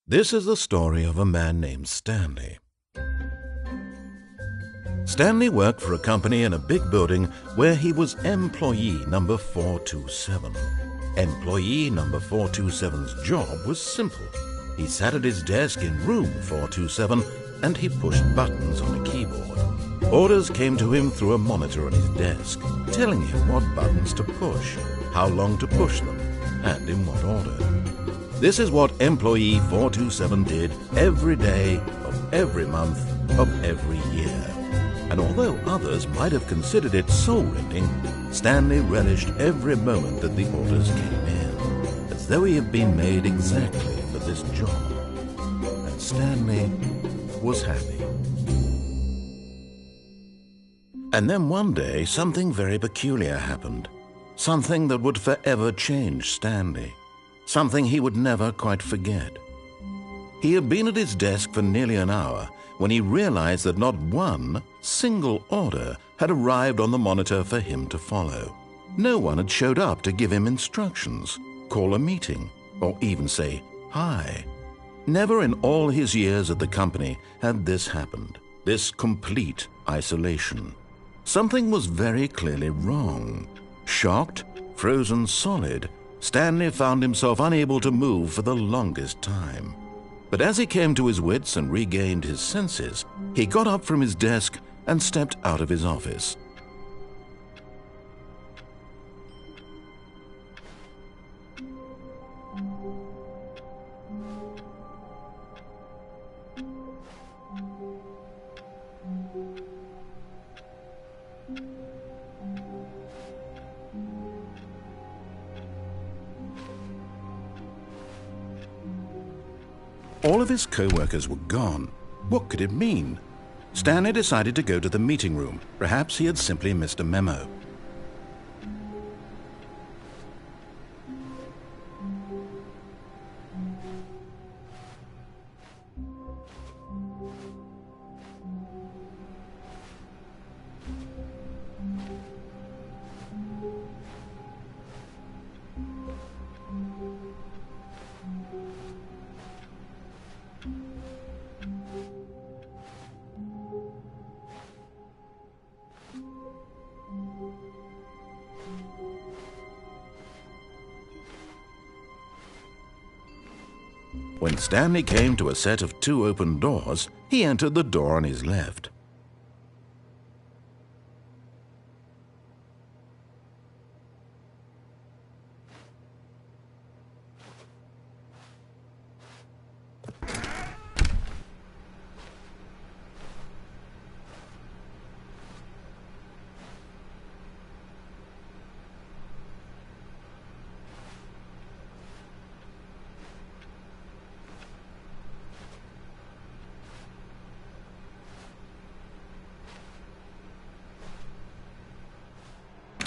This is the story of a man named Stanley. Stanley worked for a company in a big building where he was employee number 427. Employee number 427's job was simple. He sat at his desk in room 427 and he pushed buttons on a keyboard. Orders came to him through a monitor on his desk, telling him what buttons to push, how long to push them, and in what order. This is what employee 427 did every day of every month of every year. And although others might have considered it soul-rending, Stanley relished every moment that the orders came in, as though he had been made exactly for this job. And Stanley was happy. And then one day, something very peculiar happened. Something that would forever change Stanley. Something he would never quite forget. He had been at his desk for nearly an hour when he realized that not one single order had arrived on the monitor for him to follow. No one had showed up to give him instructions, call a meeting, or even say hi. Never in all his years at the company had this happened, this complete isolation. Something was very clearly wrong. Shocked, frozen solid, Stanley found himself unable to move for the longest time. But as he came to his wits and regained his senses, he got up from his desk and stepped out of his office. All of his co-workers were gone. What could it mean? Stanley decided to go to the meeting room. Perhaps he had simply missed a memo. When Stanley came to a set of 2 open doors, he entered the door on his left.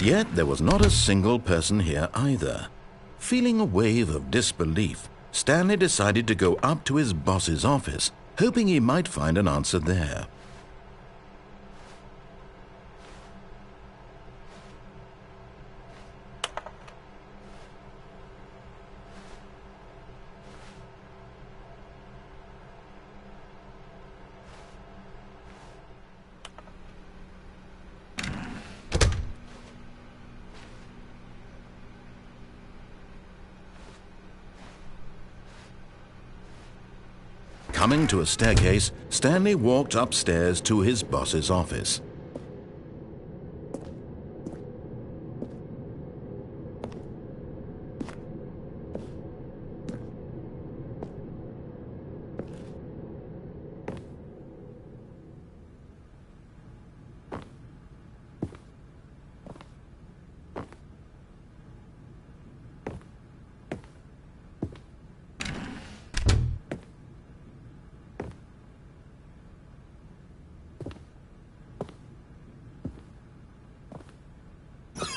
Yet there was not a single person here either. Feeling a wave of disbelief, Stanley decided to go up to his boss's office, hoping he might find an answer there. Coming to a staircase, Stanley walked upstairs to his boss's office.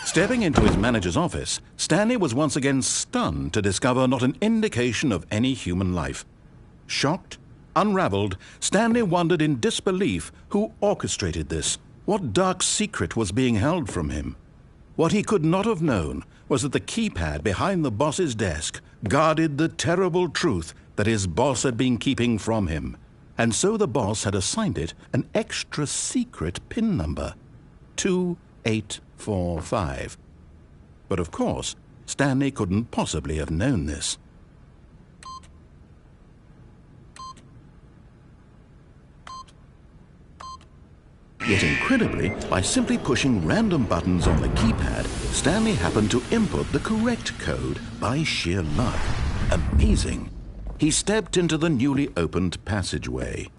Stepping into his manager's office, Stanley was once again stunned to discover not an indication of any human life. Shocked, unraveled, Stanley wondered in disbelief who orchestrated this. What dark secret was being held from him? What he could not have known was that the keypad behind the boss's desk guarded the terrible truth that his boss had been keeping from him. And so the boss had assigned it an extra secret PIN number, 2845. But of course, Stanley couldn't possibly have known this. Yet incredibly, by simply pushing random buttons on the keypad, Stanley happened to input the correct code by sheer luck. Amazing. He stepped into the newly opened passageway.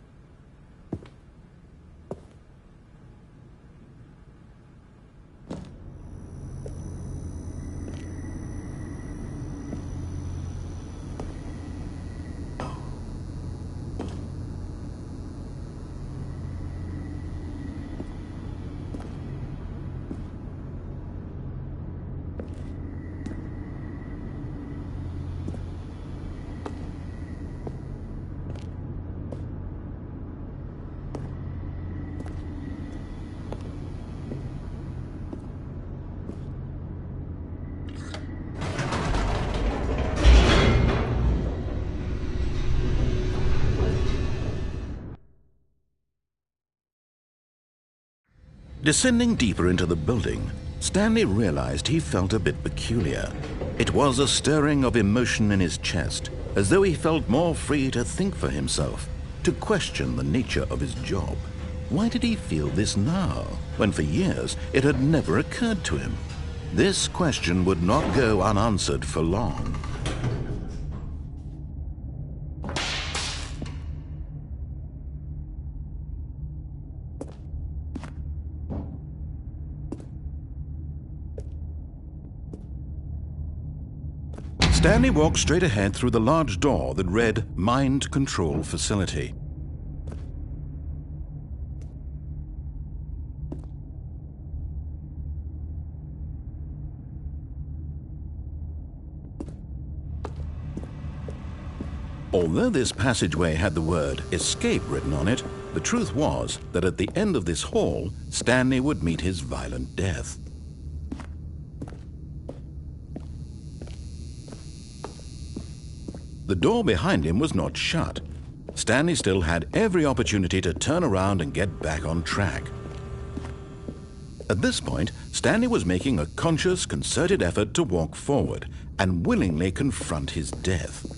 Descending deeper into the building, Stanley realized he felt a bit peculiar. It was a stirring of emotion in his chest, as though he felt more free to think for himself, to question the nature of his job. Why did he feel this now, when for years it had never occurred to him? This question would not go unanswered for long. Stanley walked straight ahead through the large door that read Mind Control Facility. Although this passageway had the word Escape written on it, the truth was that at the end of this hall, Stanley would meet his violent death. The door behind him was not shut. Stanley still had every opportunity to turn around and get back on track. At this point, Stanley was making a conscious, concerted effort to walk forward and willingly confront his death.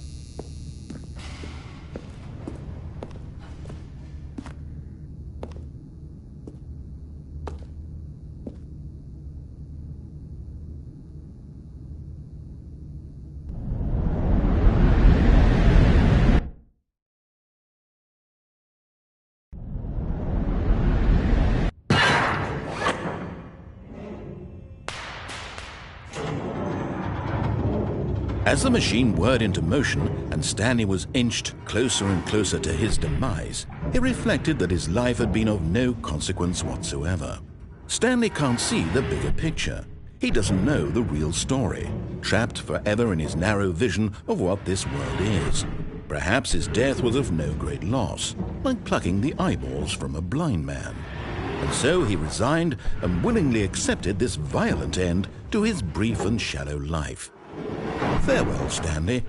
As the machine whirred into motion and Stanley was inched closer and closer to his demise, he reflected that his life had been of no consequence whatsoever. Stanley can't see the bigger picture. He doesn't know the real story, trapped forever in his narrow vision of what this world is. Perhaps his death was of no great loss, like plucking the eyeballs from a blind man. And so he resigned and willingly accepted this violent end to his brief and shallow life. Farewell, Stanley.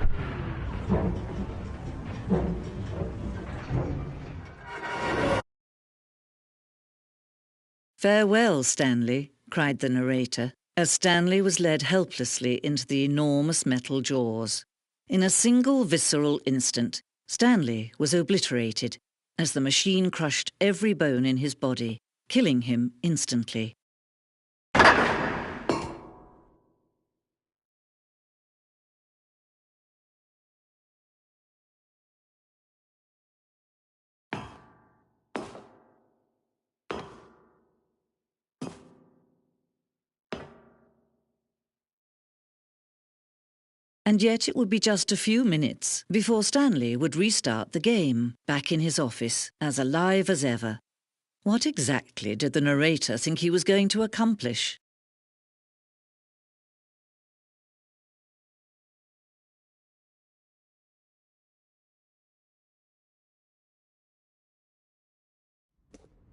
"Farewell, Stanley," cried the narrator, as Stanley was led helplessly into the enormous metal jaws. In a single visceral instant, Stanley was obliterated as the machine crushed every bone in his body, killing him instantly. And yet it would be just a few minutes before Stanley would restart the game, back in his office, as alive as ever. What exactly did the narrator think he was going to accomplish?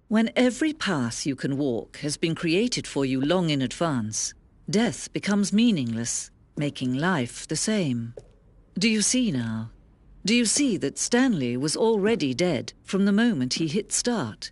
When every path you can walk has been created for you long in advance, Death becomes meaningless, making life the same. Do you see now? Do you see that Stanley was already dead from the moment he hit start?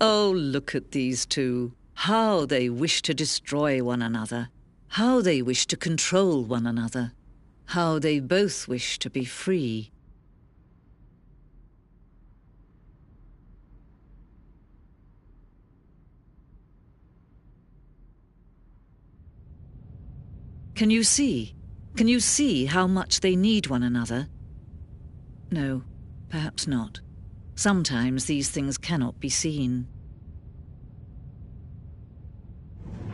Oh, look at these two. How they wish to destroy one another. How they wish to control one another. How they both wish to be free. Can you see? Can you see how much they need one another? No, perhaps not. Sometimes these things cannot be seen.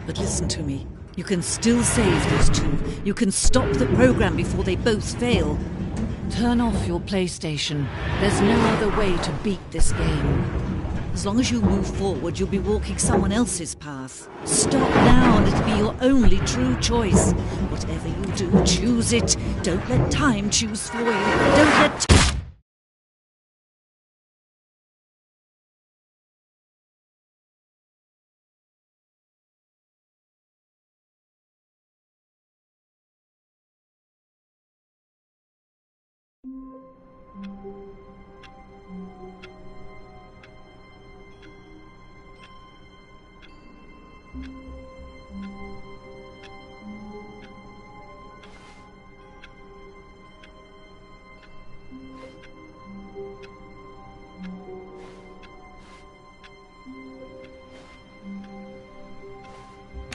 But listen to me. You can still save these two. You can stop the program before they both fail. Turn off your PlayStation. There's no other way to beat this game. As long as you move forward, you'll be walking someone else's path. Stop now and it'll be your only true choice. Whatever you do, choose it. Don't let time choose for you. Don't let...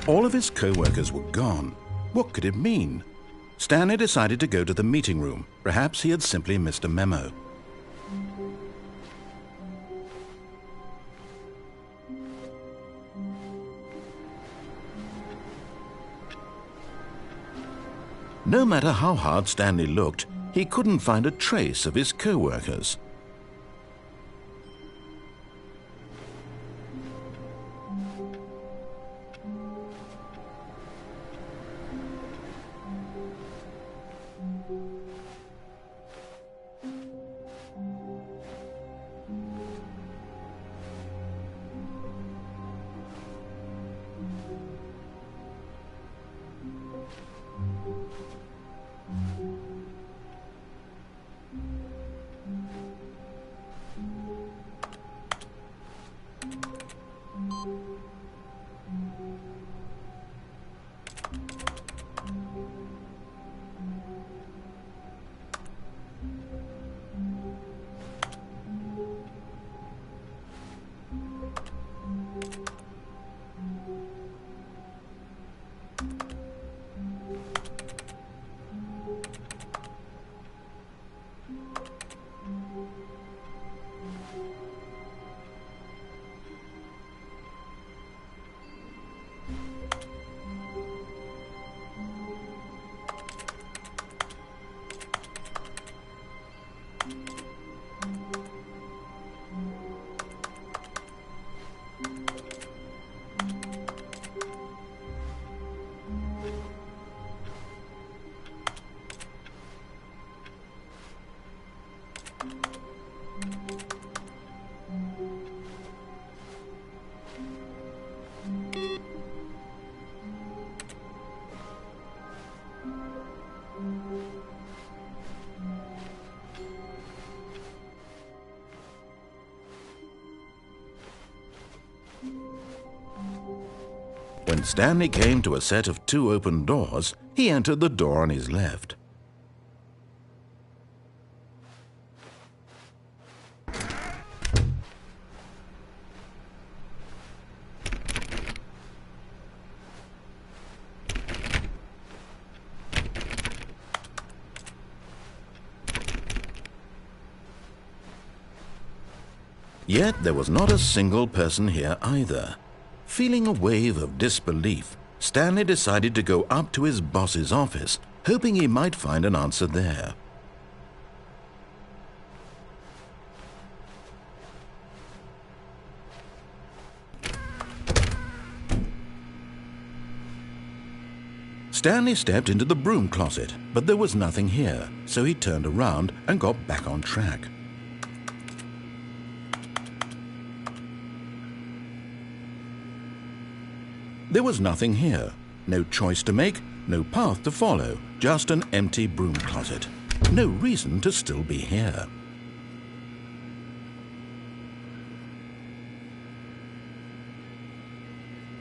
All of his co-workers were gone. What could it mean? Stanley decided to go to the meeting room. Perhaps he had simply missed a memo. No matter how hard Stanley looked, he couldn't find a trace of his co-workers. When Stanley came to a set of 2 open doors, he entered the door on his left. Yet there was not a single person here either. Feeling a wave of disbelief, Stanley decided to go up to his boss's office, hoping he might find an answer there. Stanley stepped into the broom closet, but there was nothing here, so he turned around and got back on track. There was nothing here. No choice to make, no path to follow, just an empty broom closet. No reason to still be here.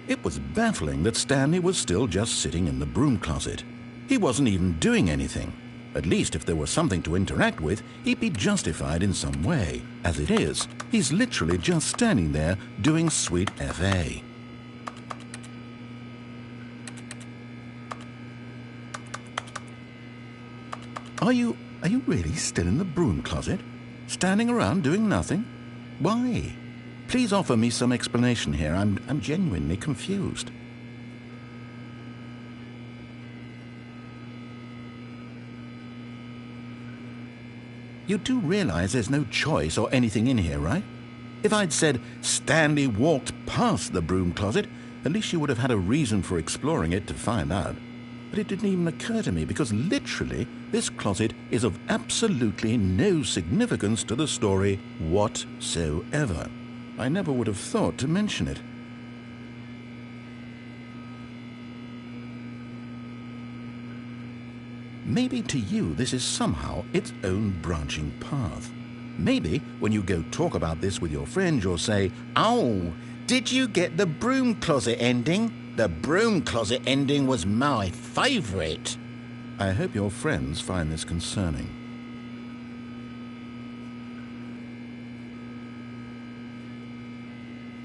It was baffling that Stanley was still just sitting in the broom closet. He wasn't even doing anything. At least if there was something to interact with, he'd be justified in some way. As it is, he's literally just standing there doing sweet FA. Are you really still in the broom closet? Standing around doing nothing? Why? Please offer me some explanation here. I'm genuinely confused. You do realize there's no choice or anything in here, right? If I'd said Stanley walked past the broom closet, at least you would have had a reason for exploring it to find out. But it didn't even occur to me because literally this closet is of absolutely no significance to the story whatsoever. I never would have thought to mention it. Maybe to you this is somehow its own branching path. Maybe when you go talk about this with your friends you'll say, "Oh, did you get the broom closet ending? The broom closet ending was my favourite." I hope your friends find this concerning.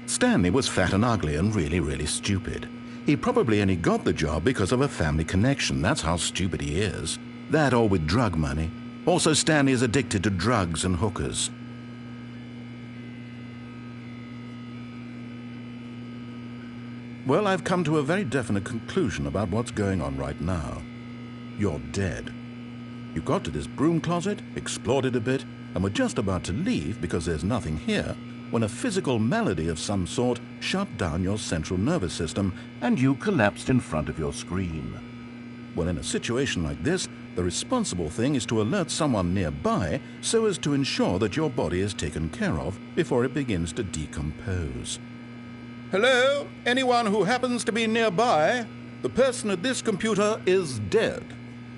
Stanley was fat and ugly and really stupid. He probably only got the job because of a family connection. That's how stupid he is. That or with drug money. Also, Stanley is addicted to drugs and hookers. Well, I've come to a very definite conclusion about what's going on right now. You're dead. You got to this broom closet, explored it a bit, and were just about to leave because there's nothing here, when a physical malady of some sort shut down your central nervous system and you collapsed in front of your screen. Well, in a situation like this, the responsible thing is to alert someone nearby so as to ensure that your body is taken care of before it begins to decompose. Hello? Anyone who happens to be nearby? The person at this computer is dead.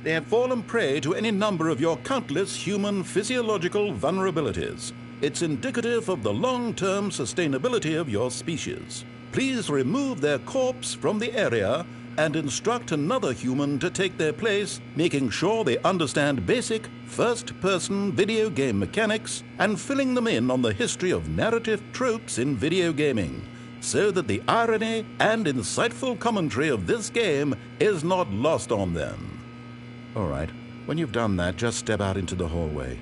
They have fallen prey to any number of your countless human physiological vulnerabilities. It's indicative of the long-term sustainability of your species. Please remove their corpse from the area and instruct another human to take their place, making sure they understand basic first-person video game mechanics and filling them in on the history of narrative tropes in video gaming, so that the irony and insightful commentary of this game is not lost on them. All right, when you've done that, just step out into the hallway.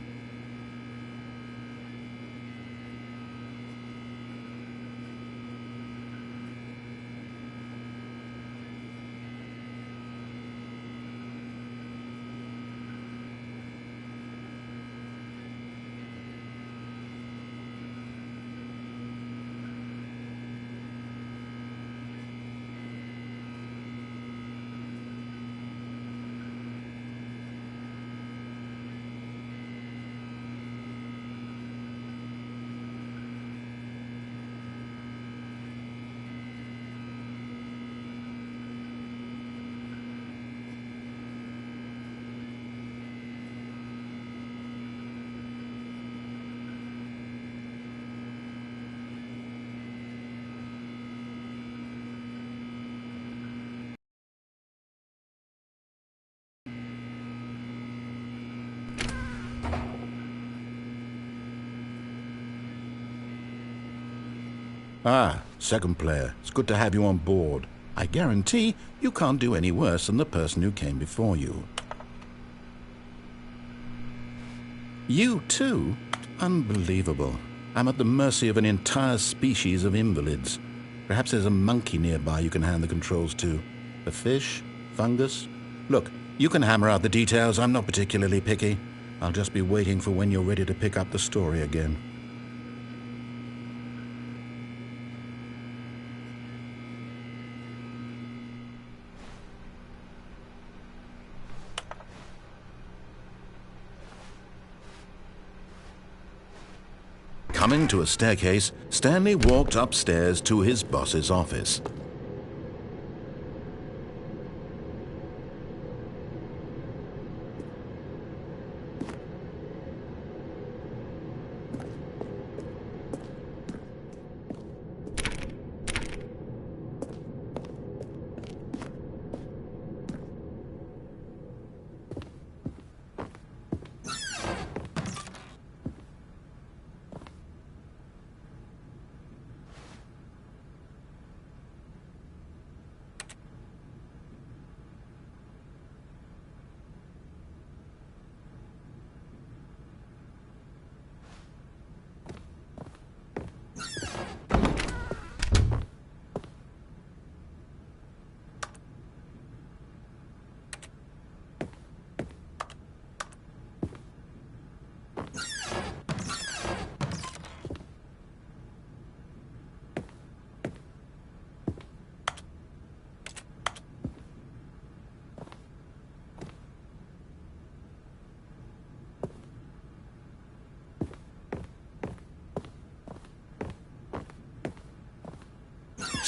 Ah, second player. It's good to have you on board. I guarantee you can't do any worse than the person who came before you. You too? Unbelievable. I'm at the mercy of an entire species of invalids. Perhaps there's a monkey nearby you can hand the controls to. A fish? Fungus? Look, you can hammer out the details. I'm not particularly picky. I'll just be waiting for when you're ready to pick up the story again. Coming to a staircase, Stanley walked upstairs to his boss's office.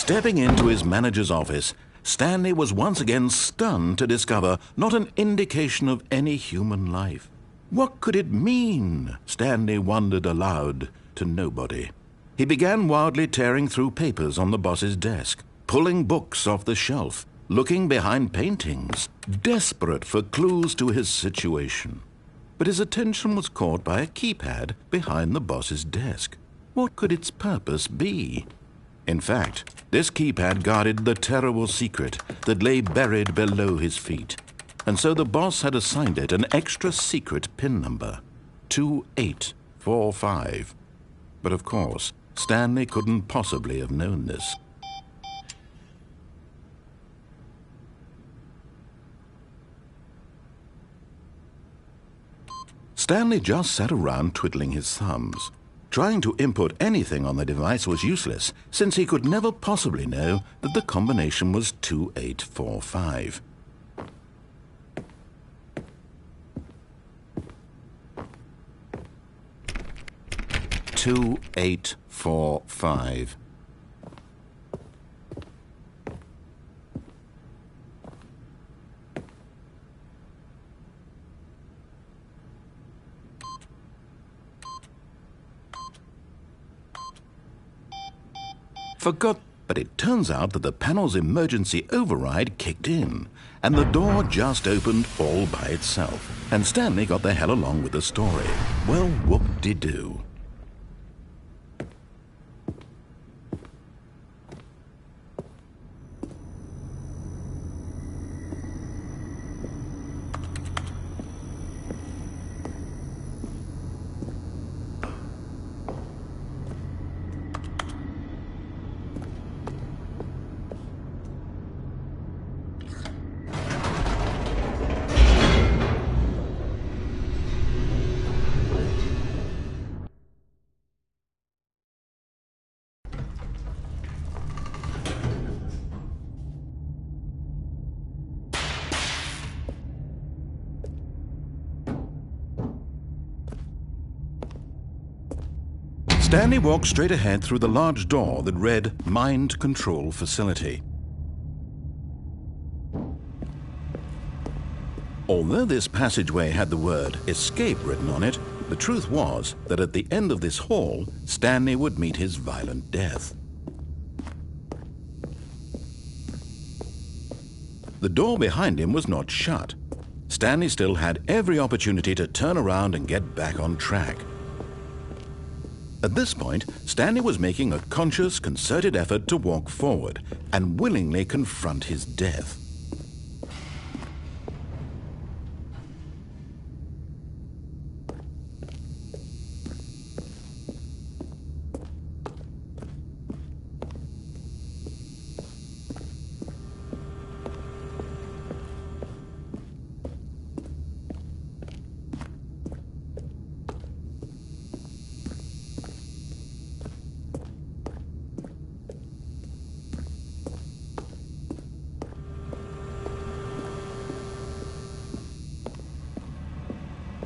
Stepping into his manager's office, Stanley was once again stunned to discover not an indication of any human life. What could it mean? Stanley wondered aloud to nobody. He began wildly tearing through papers on the boss's desk, pulling books off the shelf, looking behind paintings, desperate for clues to his situation. But his attention was caught by a keypad behind the boss's desk. What could its purpose be? In fact, this keypad guarded the terrible secret that lay buried below his feet. And so the boss had assigned it an extra secret PIN number, 2845. But of course, Stanley couldn't possibly have known this. Stanley just sat around twiddling his thumbs. Trying to input anything on the device was useless, since he could never possibly know that the combination was 2845. "2845. Forgot, but it turns out that the panel's emergency override kicked in, and the door just opened all by itself, and Stanley got the hell along with the story. Well, whoop-de-doo. Stanley walked straight ahead through the large door that read Mind Control Facility. Although this passageway had the word Escape written on it, the truth was that at the end of this hall, Stanley would meet his violent death. The door behind him was not shut. Stanley still had every opportunity to turn around and get back on track. At this point, Stanley was making a conscious, concerted effort to walk forward and willingly confront his death.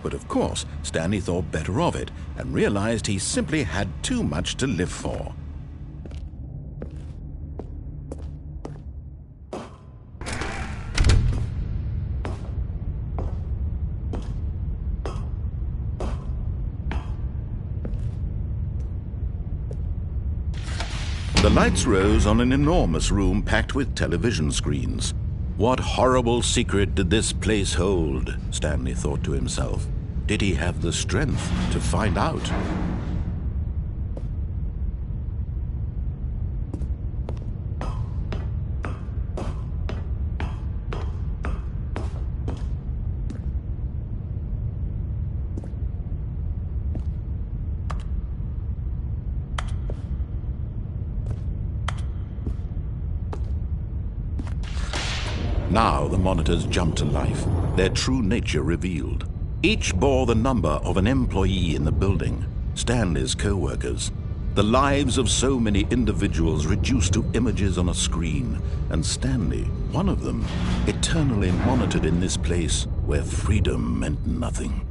But of course, Stanley thought better of it and realized he simply had too much to live for. The lights rose on an enormous room packed with television screens. What horrible secret did this place hold? Stanley thought to himself. Did he have the strength to find out? Now the monitors jumped to life, their true nature revealed. Each bore the number of an employee in the building, Stanley's co-workers. The lives of so many individuals reduced to images on a screen, and Stanley, one of them, eternally monitored in this place where freedom meant nothing.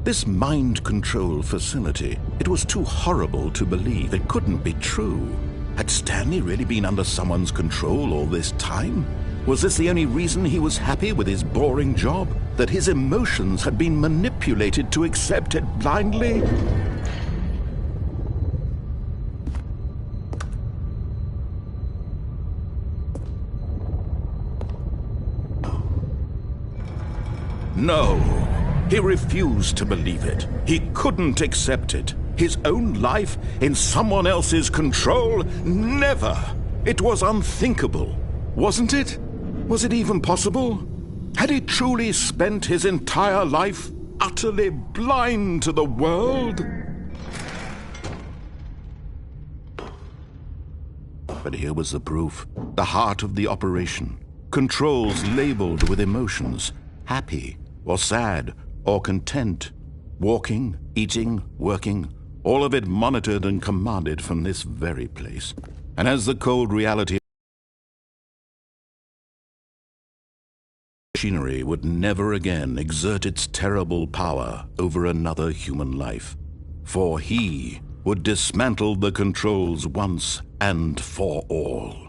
This mind control facility, it was too horrible to believe. It couldn't be true. Had Stanley really been under someone's control all this time? Was this the only reason he was happy with his boring job? That his emotions had been manipulated to accept it blindly? No, he refused to believe it. He couldn't accept it. His own life in someone else's control? Never! It was unthinkable, wasn't it? Was it even possible? Had he truly spent his entire life utterly blind to the world? But here was the proof. The heart of the operation. Controls labeled with emotions. Happy, or sad, or content. Walking, eating, working. All of it monitored and commanded from this very place. And as the cold reality machinery would never again exert its terrible power over another human life, for he would dismantle the controls once and for all.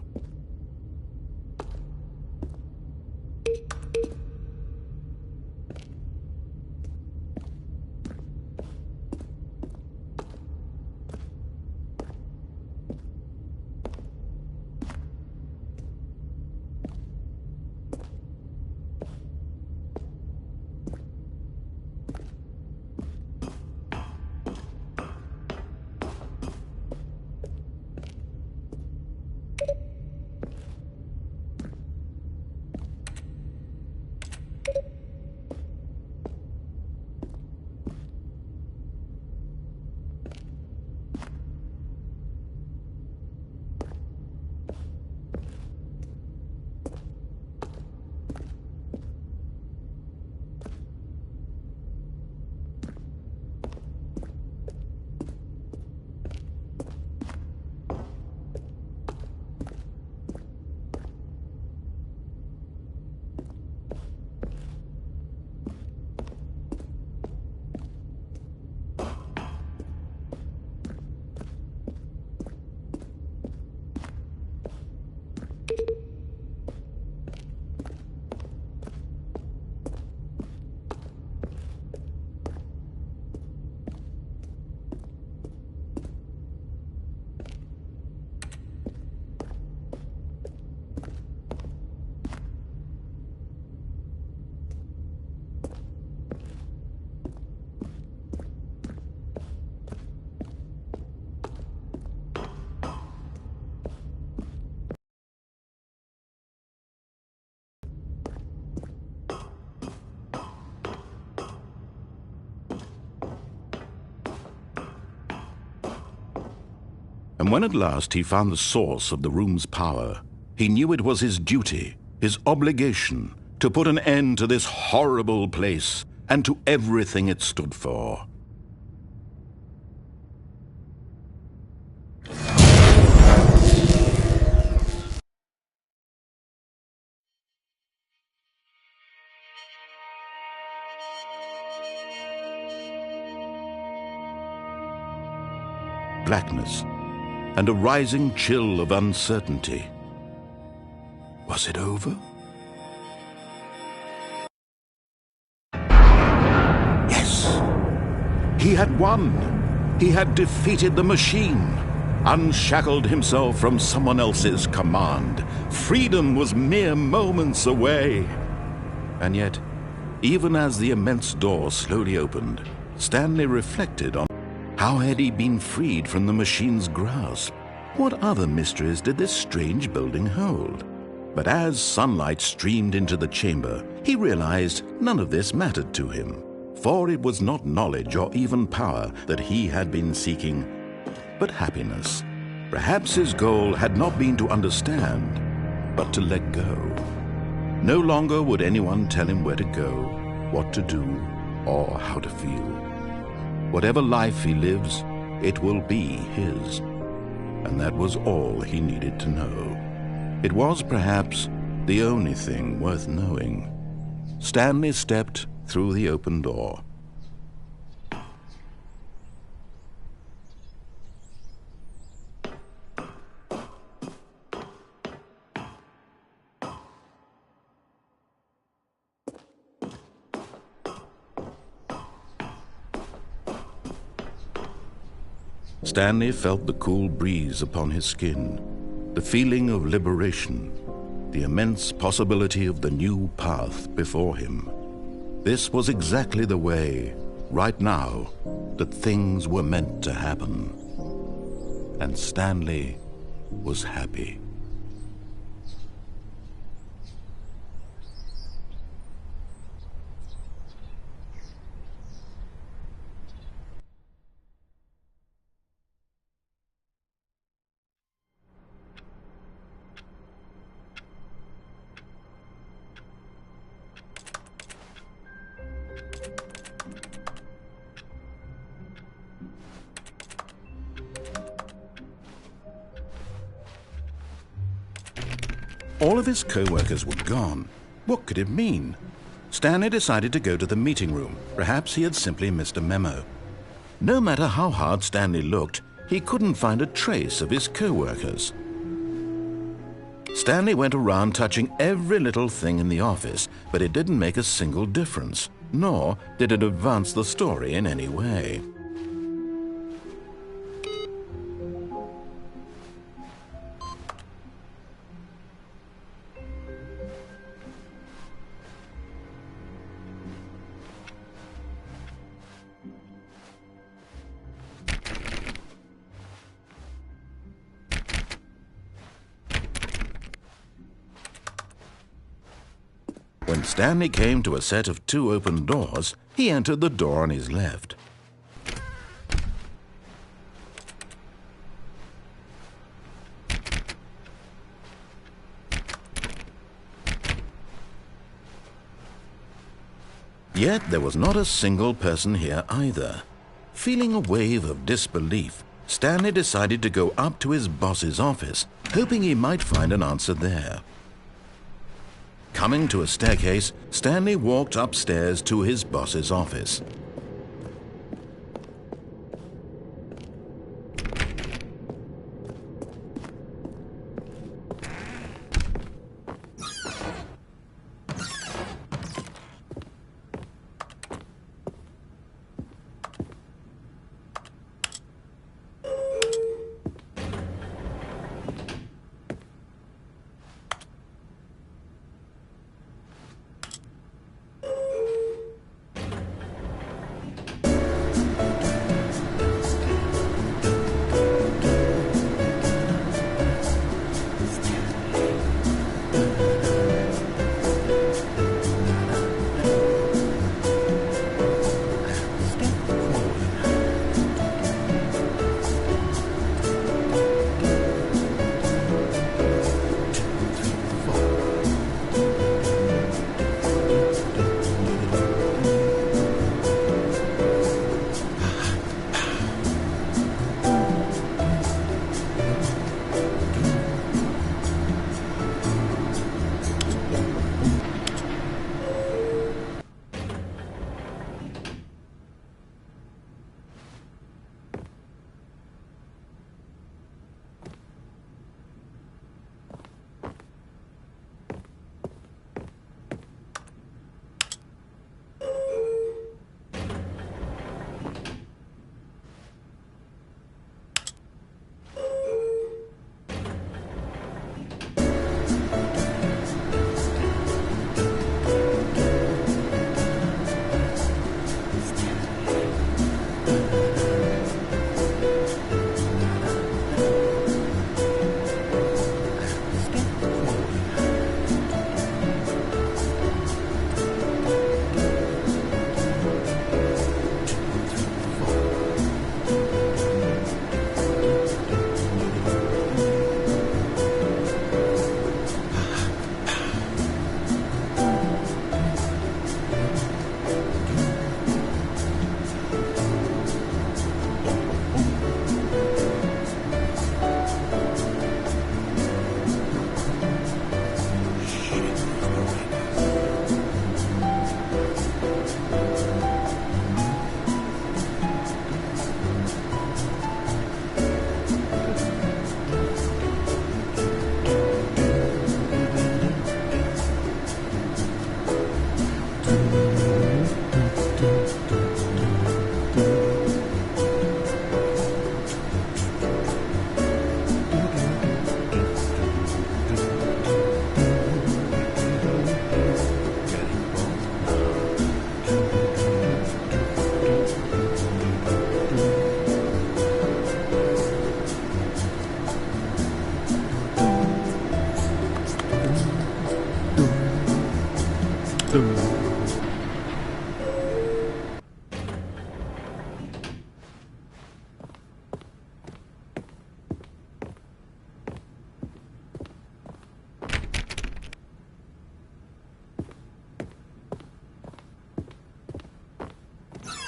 And when at last he found the source of the room's power, he knew it was his duty, his obligation, to put an end to this horrible place and to everything it stood for. Blackness and a rising chill of uncertainty. Was it over? Yes! He had won! He had defeated the machine, unshackled himself from someone else's command. Freedom was mere moments away. And yet, even as the immense door slowly opened, Stanley reflected on how had he been freed from the machine's grasp? What other mysteries did this strange building hold? But as sunlight streamed into the chamber, he realized none of this mattered to him, for it was not knowledge or even power that he had been seeking, but happiness. Perhaps his goal had not been to understand, but to let go. No longer would anyone tell him where to go, what to do, or how to feel. Whatever life he lives, it will be his. And that was all he needed to know. It was perhaps the only thing worth knowing. Stanley stepped through the open door. Stanley felt the cool breeze upon his skin, the feeling of liberation, the immense possibility of the new path before him. This was exactly the way, right now, that things were meant to happen. And Stanley was happy. All of his co-workers were gone. What could it mean? Stanley decided to go to the meeting room. Perhaps he had simply missed a memo. No matter how hard Stanley looked, he couldn't find a trace of his co-workers. Stanley went around touching every little thing in the office, but it didn't make a single difference, nor did it advance the story in any way. When Stanley came to a set of 2 open doors, he entered the door on his left. Yet there was not a single person here either. Feeling a wave of disbelief, Stanley decided to go up to his boss's office, hoping he might find an answer there. Coming to a staircase, Stanley walked upstairs to his boss's office.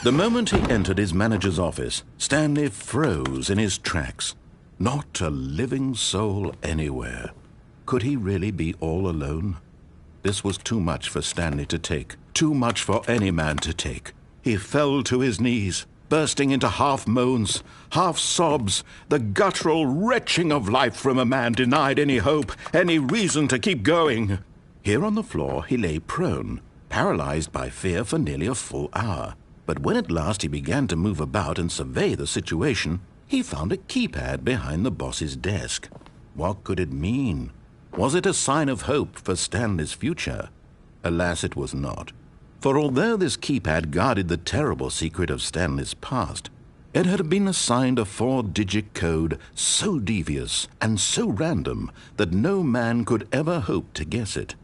The moment he entered his manager's office, Stanley froze in his tracks. Not a living soul anywhere. Could he really be all alone? This was too much for Stanley to take. Too much for any man to take. He fell to his knees, bursting into half moans, half sobs, the guttural retching of life from a man denied any hope, any reason to keep going. Here on the floor he lay prone, paralyzed by fear for nearly a full hour. But when at last he began to move about and survey the situation, he found a keypad behind the boss's desk. What could it mean? Was it a sign of hope for Stanley's future? Alas, it was not. For although this keypad guarded the terrible secret of Stanley's past, it had been assigned a 4-digit code so devious and so random that no man could ever hope to guess it.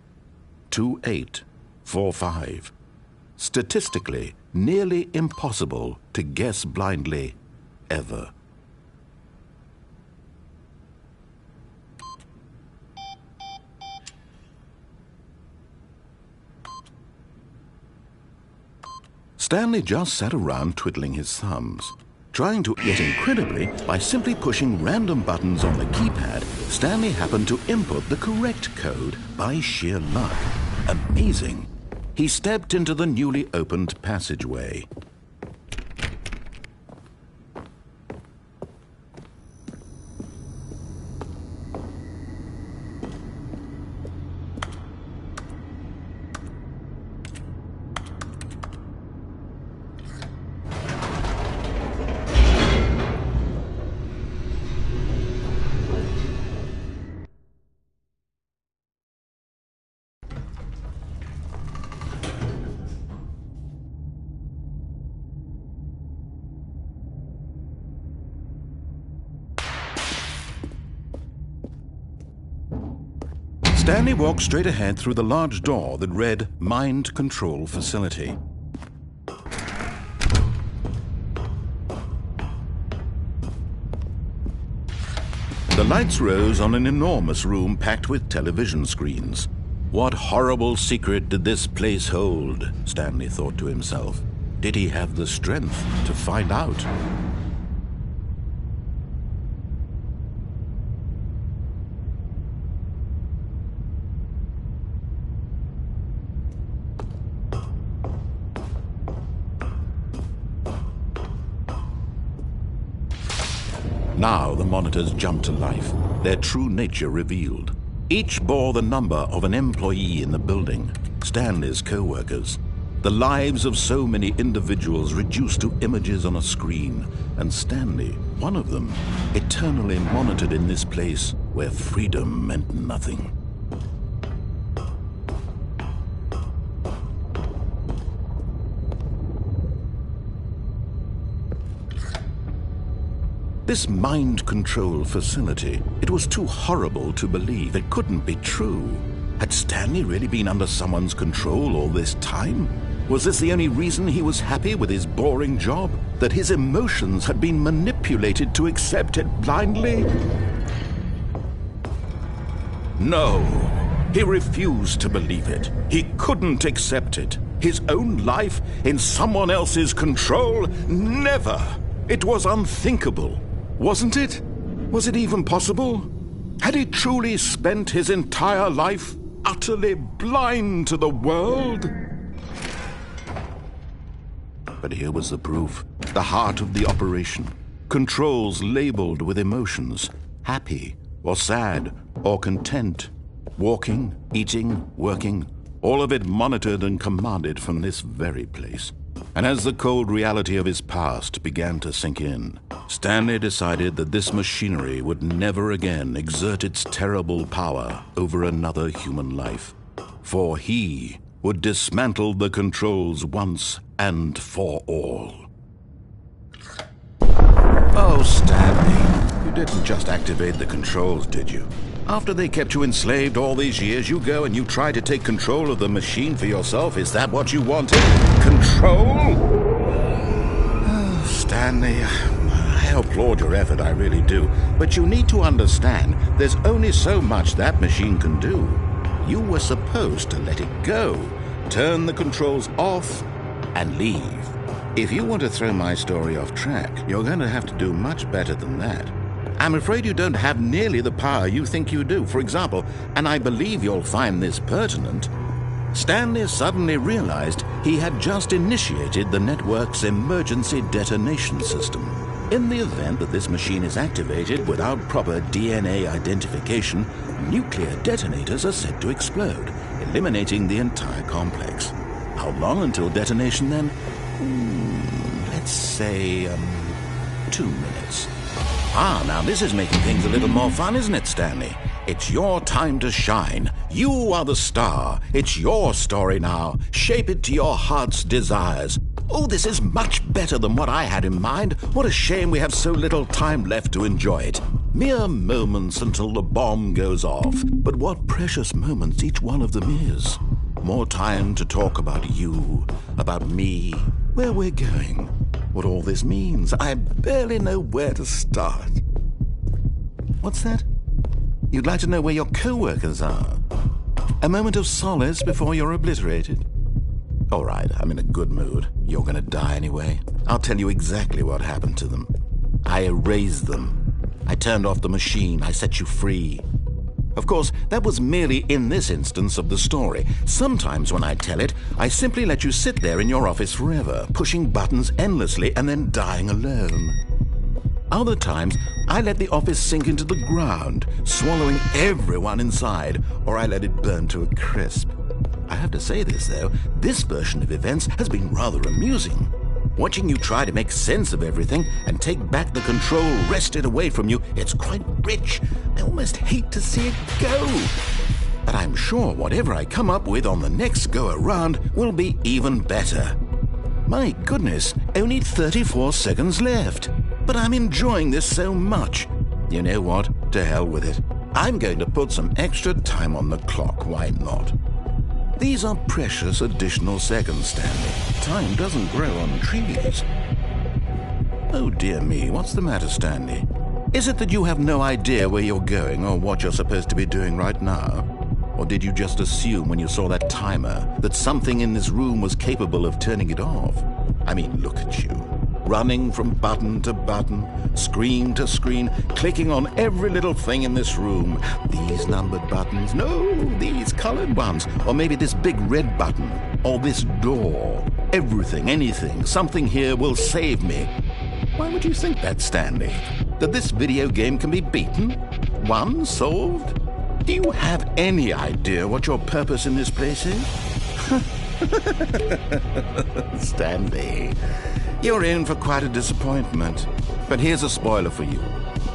2845. Statistically, nearly impossible to guess blindly, ever. Stanley just sat around twiddling his thumbs, trying to, yet incredibly, by simply pushing random buttons on the keypad, Stanley happened to input the correct code by sheer luck. Amazing. He stepped into the newly opened passageway. Stanley walked straight ahead through the large door that read Mind Control Facility. The lights rose on an enormous room packed with television screens. What horrible secret did this place hold? Stanley thought to himself. Did he have the strength to find out? Now the monitors jumped to life, their true nature revealed. Each bore the number of an employee in the building, Stanley's co-workers. The lives of so many individuals reduced to images on a screen, and Stanley, one of them, eternally monitored in this place where freedom meant nothing. This mind control facility, it was too horrible to believe. It couldn't be true. Had Stanley really been under someone's control all this time? Was this the only reason he was happy with his boring job? That his emotions had been manipulated to accept it blindly? No, he refused to believe it. He couldn't accept it. His own life in someone else's control? Never! It was unthinkable. Wasn't it? Was it even possible? Had he truly spent his entire life utterly blind to the world? But here was the proof. The heart of the operation. Controls labeled with emotions. Happy, or sad, or content. Walking, eating, working. All of it monitored and commanded from this very place. And as the cold reality of his past began to sink in, Stanley decided that this machinery would never again exert its terrible power over another human life. For he would dismantle the controls once and for all. Oh, Stanley, you didn't just activate the controls, did you? After they kept you enslaved all these years, you go and you try to take control of the machine for yourself. Is that what you wanted? Control? Oh, Stanley, I applaud your effort, I really do. But you need to understand, there's only so much that machine can do. You were supposed to let it go, turn the controls off, and leave. If you want to throw my story off track, you're going to have to do much better than that. I'm afraid you don't have nearly the power you think you do. For example, and I believe you'll find this pertinent, Stanley suddenly realized he had just initiated the network's emergency detonation system. In the event that this machine is activated without proper DNA identification, nuclear detonators are said to explode, eliminating the entire complex. How long until detonation then? Let's say, 2 minutes. Now this is making things a little more fun, isn't it, Stanley? It's your time to shine. You are the star. It's your story now. Shape it to your heart's desires. Oh, this is much better than what I had in mind. What a shame we have so little time left to enjoy it. Mere moments until the bomb goes off. But what precious moments each one of them is. More time to talk about you, about me, where we're going, what all this means. I barely know where to start. What's that? You'd like to know where your co-workers are? A moment of solace before you're obliterated? All right, I'm in a good mood. You're gonna die anyway. I'll tell you exactly what happened to them. I erased them. I turned off the machine. I set you free. Of course, that was merely in this instance of the story. Sometimes when I tell it, I simply let you sit there in your office forever, pushing buttons endlessly and then dying alone. Other times, I let the office sink into the ground, swallowing everyone inside, or I let it burn to a crisp. I have to say this, though, this version of events has been rather amusing. Watching you try to make sense of everything and take back the control wrested away from you, it's quite rich. I almost hate to see it go. But I'm sure whatever I come up with on the next go-around will be even better. My goodness, only 34 seconds left. But I'm enjoying this so much. You know what? To hell with it. I'm going to put some extra time on the clock. Why not? These are precious additional seconds, Stanley. Time doesn't grow on trees. Oh dear me, what's the matter, Stanley? Is it that you have no idea where you're going or what you're supposed to be doing right now? Or did you just assume when you saw that timer that something in this room was capable of turning it off? I mean, look at you. Running from button to button, screen to screen, clicking on every little thing in this room. These numbered buttons, no, these colored ones, or maybe this big red button, or this door. Everything, anything, something here will save me. Why would you think that, Stanley? That this video game can be beaten? Won? Solved? Do you have any idea what your purpose in this place is? Stanley, you're in for quite a disappointment. But here's a spoiler for you.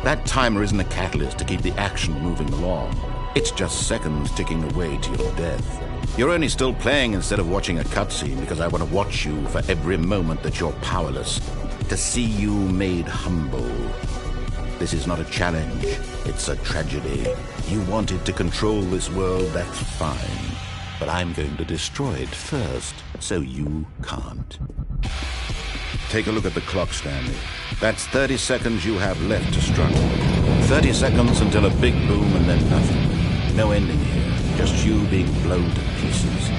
That timer isn't a catalyst to keep the action moving along. It's just seconds ticking away to your death. You're only still playing instead of watching a cutscene because I want to watch you for every moment that you're powerless. To see you made humble. This is not a challenge. It's a tragedy. You wanted to control this world, that's fine. But I'm going to destroy it first, so you can't. Take a look at the clock, Stanley. That's 30 seconds you have left to struggle. 30 seconds until a big boom and then nothing. No ending here, just you being blown to pieces.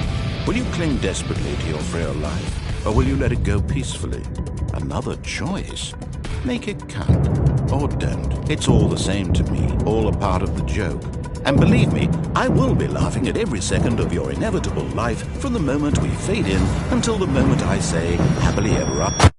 Will you cling desperately to your frail life, or will you let it go peacefully? Another choice. Make it count, or don't. It's all the same to me, all a part of the joke. And believe me, I will be laughing at every second of your inevitable life from the moment we fade in until the moment I say, happily ever after.